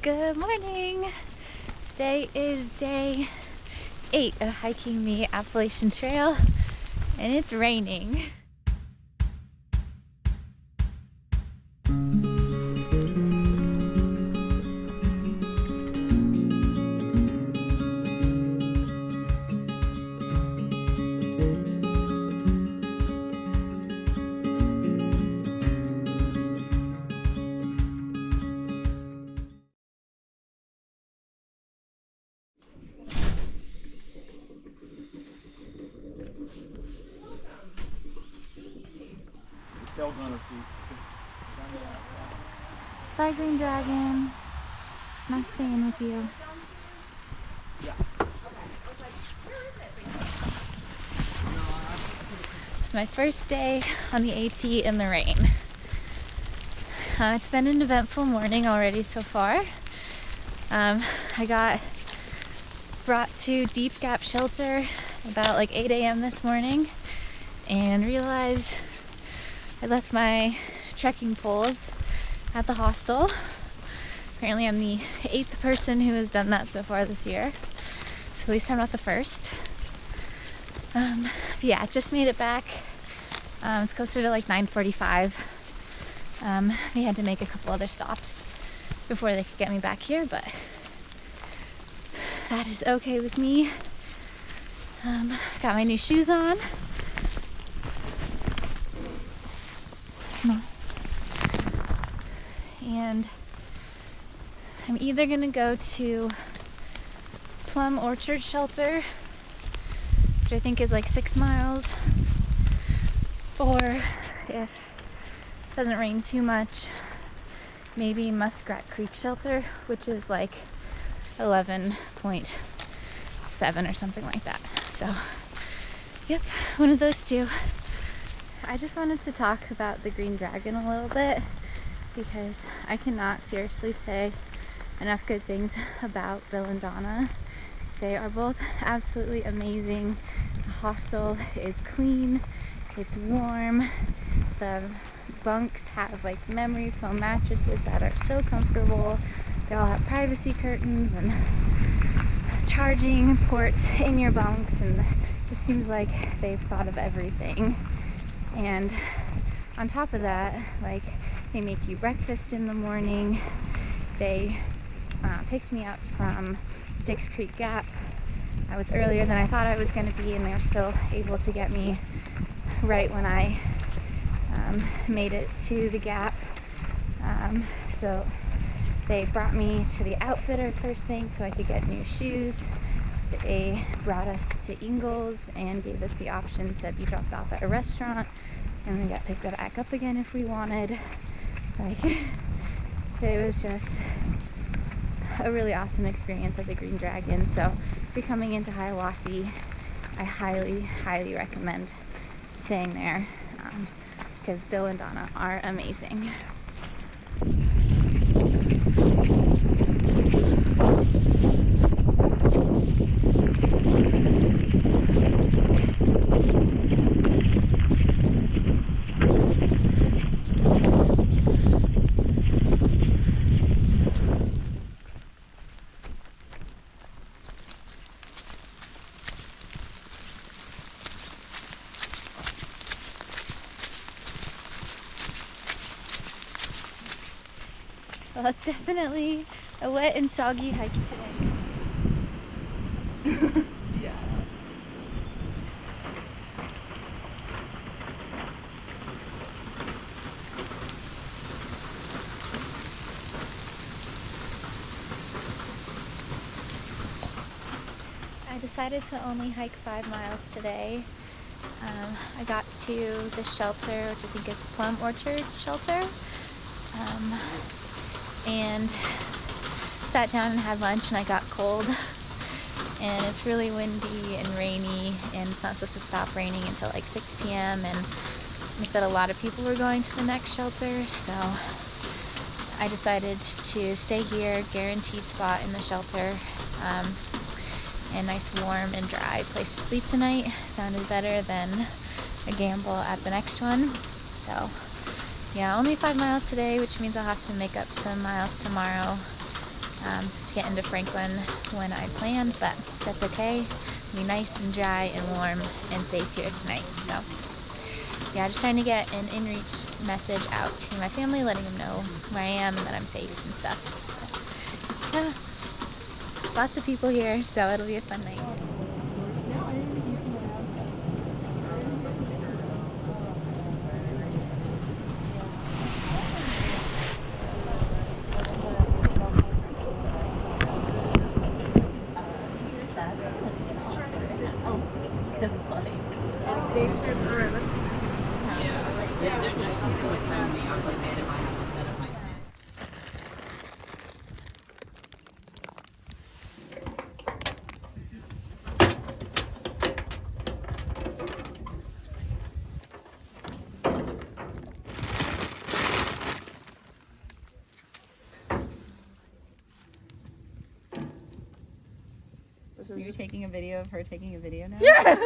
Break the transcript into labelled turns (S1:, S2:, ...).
S1: Good morning! Today is day 8 of hiking the Appalachian Trail, and it's raining. Bye, Green Dragon. It's nice staying with you. It's my first day on the AT in the rain. It's been an eventful morning already so far. I got brought to Deep Gap Shelter about like 8 a.m. this morning and realized I left my trekking poles at the hostel. Apparently I'm the 8th person who has done that so far this year, so at least I'm not the first. But yeah, just made it back. It's closer to like 9:45. They had to make a couple other stops before they could get me back here, but that is okay with me. Got my new shoes on. And I'm either gonna go to Plum Orchard Shelter, which I think is like 6 miles, or if it doesn't rain too much, maybe Muskrat Creek Shelter, which is like 11.7 or something like that. So, yep, one of those two. I just wanted to talk about the Green Dragon a little bit, because I cannot seriously say enough good things about Bill and Donna. They are both absolutely amazing. The hostel is clean, it's warm, the bunks have like memory foam mattresses that are so comfortable. They all have privacy curtains and charging ports in your bunks, and it just seems like they've thought of everything. And on top of that, like, they make you breakfast in the morning. They picked me up from Dix Creek Gap. I was earlier than I thought I was going to be, and they were still able to get me right when I made it to the Gap. So they brought me to the outfitter first thing so I could get new shoes. They brought us to Ingalls and gave us the option to be dropped off at a restaurant and then get picked back up again if we wanted. Like, it was just a really awesome experience at the Green Dragon. So if you're coming into Hiawassee, I highly recommend staying there, because Bill and Donna are amazing. Well, it's definitely a wet and soggy hike today.
S2: Yeah.
S1: I decided to only hike 5 miles today. I got to the shelter, which I think is Plum Orchard Shelter, and sat down and had lunch, and I got cold. And it's really windy and rainy, and it's not supposed to stop raining until like 6 p.m. And they said a lot of people were going to the next shelter, so I decided to stay here, guaranteed spot in the shelter, and nice warm and dry place to sleep tonight. Sounded better than a gamble at the next one. So yeah, only 5 miles today, which means I'll have to make up some miles tomorrow. to get into Franklin when I planned, but that's okay. It'll be nice and dry and warm and safe here tonight. So yeah, just trying to get an in-reach message out to my family, letting them know where I am and that I'm safe and stuff. But, yeah, lots of people here, so it'll be a fun night.
S2: They said, all right, let's see.
S3: Yeah, they're just something was telling me. I was like, man, if I have to set up my tent.
S4: You're taking a video of her taking a video now?
S2: Yes!